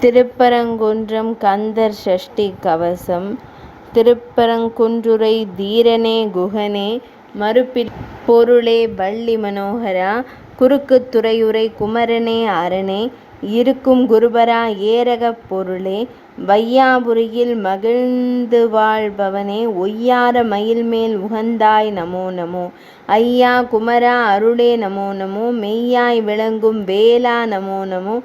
திருப்பரங்குன்றம் கந்தர் சஷ்டி கவசம். திருப்பரங்குன்றுறை தீரனே குகனே மறுப்பில் பொருளே வள்ளி மனோகரா குறுக்குத் துறையுறை குமரனே அரணே இருக்கும் குருபரா ஏரகப் பொருளே வையாபுரியில் மகிழ்ந்துவாழ் பவனே ஒய்யார மயில்மேல் உகந்தாய் நமோ நமோ. ஐயா குமரா அருளே நமோ நமோ மெய்யாய் விளங்கும் வேலா நமோ நமோ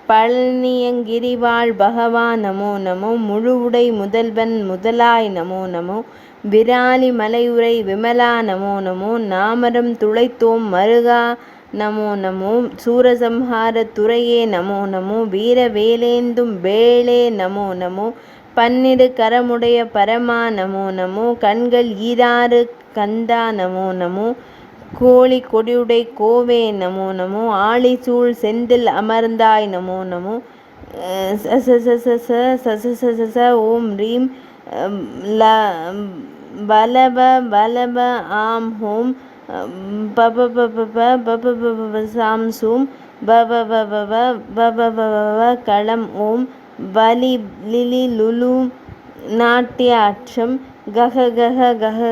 பழனியங்கிரிவாழ் பகவா நமோ நமோ முழுவுடை முதல்வன் முதலாய் நமோ நமோ விராலி மலையுறை விமலா நமோ நமோ நாமரம் துளைத்தோம் மருகா நமோ நமோ சூரசம்ஹார துரையே நமோ நமோ வீர வேலேந்தும் வேளே நமோ நமோ பன்னிரு கரமுடைய பரமா நமோ நமோ கண்கள் ஈராறு கந்தா நமோ நமோ கோழி கொடியுடை கோவே நமோ நமோ ஆழிசூழ் செந்தில் அமர்ந்தாய் நமோ நமோ ச ஓம் ரீம் பலப பலப ஆம் ஹோம் சாம் சூம் களம் ஓம் வலி லிலி லுலு நாட்டிய அற்றம் கக கக கக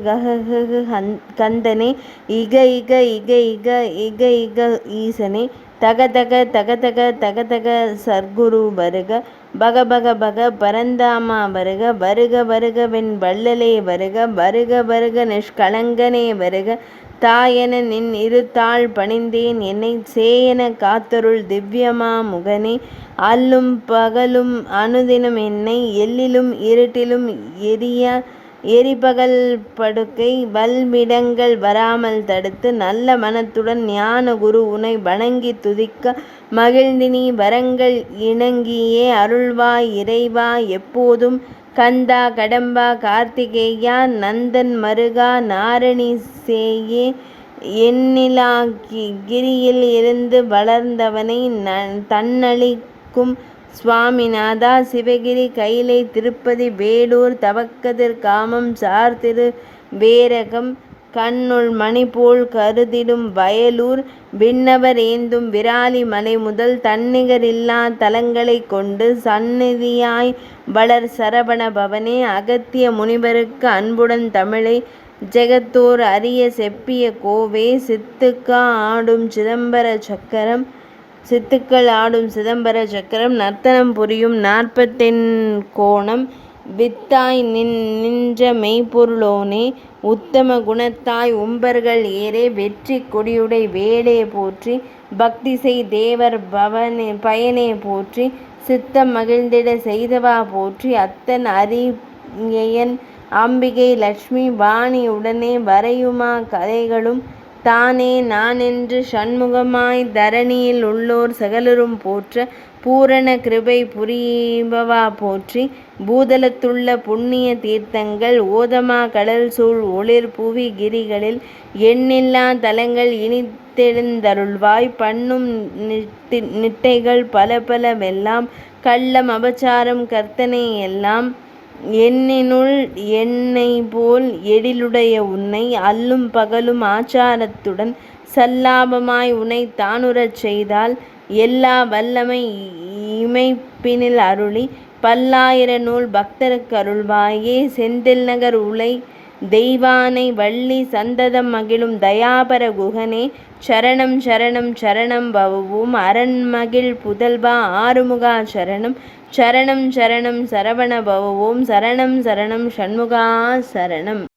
கக கந்தனே இக இக இக இக இக இக ஈசனே தக தக தக தக தக தக சர்க்குரு வருக பக பக பக பரந்தாமா வருக வருக வருக வெண் வள்ளலே வருக வருக வருக நிஷ்கலங்கனே வருக தாயென நின் இருத்தாள் பணிந்தேன் என்னை சேயென காத்தருள் திவ்யமா முகனே அல்லும் பகலும் அனுதினம் என்னை எல்லிலும் இருட்டிலும் எரிபகல் படுக்கை வல்மிடங்கள் வராமல் தடுத்து நல்ல மனத்துடன் ஞான குரு உனை வணங்கி துதிக்க மகிழ்ந்தினி வரங்கள் இணங்கியே அருள்வாய் இறைவா எப்போதும் கந்தா கடம்பா கார்த்திகேயா நந்தன் மருகா நாரணி சேயே எண்ணிலா கிரியில் இருந்து வளர்ந்தவனை தன்னளிக்கும் சுவாமிநாதா சிவகிரி கைலை திருப்பதி வேலூர் தவக்கதிர் காமம் சார் திரு வேரகம் கண்ணுள் மணிபோல் கருதிடும் வயலூர் விண்ணவர் ஏந்தும் விராலி மலை முதல் தன்னிகரில்லா தலங்களை கொண்டு சந்நிதியாய் வளர் சரவண பவனே அகத்திய முனிவருக்கு அன்புடன் தமிழை ஜெகத்தோர் அறிய செப்பிய கோவே சித்துக்கள் ஆடும் சிதம்பர சக்கரம் நர்த்தனம் புரியும் 48 கோணம் வித்தாய் நின்ற மெய்ப்பொருளோனே உத்தம குணத்தாய் உம்பர்கள் ஏரே வெற்றி கொடியுடை வேலே போற்றி பக்தி செய் தேவர் பயனே போற்றி சித்தம் மகிழ்ந்திட செய்தவா போற்றி அத்தன் அரியன் அம்பிகை லட்சுமி வாணி உடனே வரையுமா கதைகளும் தானே நானென்று சண்முகமாய் தரணியில் உள்ளோர் சகலரும் போற்ற பூரண கிருபை புரிபவா போற்றி பூதலத்துள்ள புண்ணிய தீர்த்தங்கள் ஓதமா கடல் சூழ் ஒளிர் புவி கிரிகளில் எண்ணில்லா தலங்கள் இனித்தெழுந்தருள்வாய் பண்ணும் நிட்டைகள் பல பலவெல்லாம் கள்ளம் அபச்சாரம் கர்த்தனை எல்லாம் எண்ணினுள் எண்ணெய் போல் எழிலுடைய உன்னை அல்லும் பகலும் ஆச்சாரத்துடன் சல்லாபமாய் உன்னை தானுறச் செய்தால் எல்லா வல்லமை இமைப்பினில் அருளி பல்லாயிர நூல் பக்தருக்கு அருள்வாயே செந்தில் நகர் உலை தெய்வானை வள்ளி சந்ததம் மகிழும் தயாபர குகனே சரணம் சரணம் சரணம் பவவும் அரண்மகிழ் புதல்வா ஆறுமுகா சரணம் சரணம் சரணம் சரவண பவவோம் சரணம் சரணம் சண்முகா சரணம்.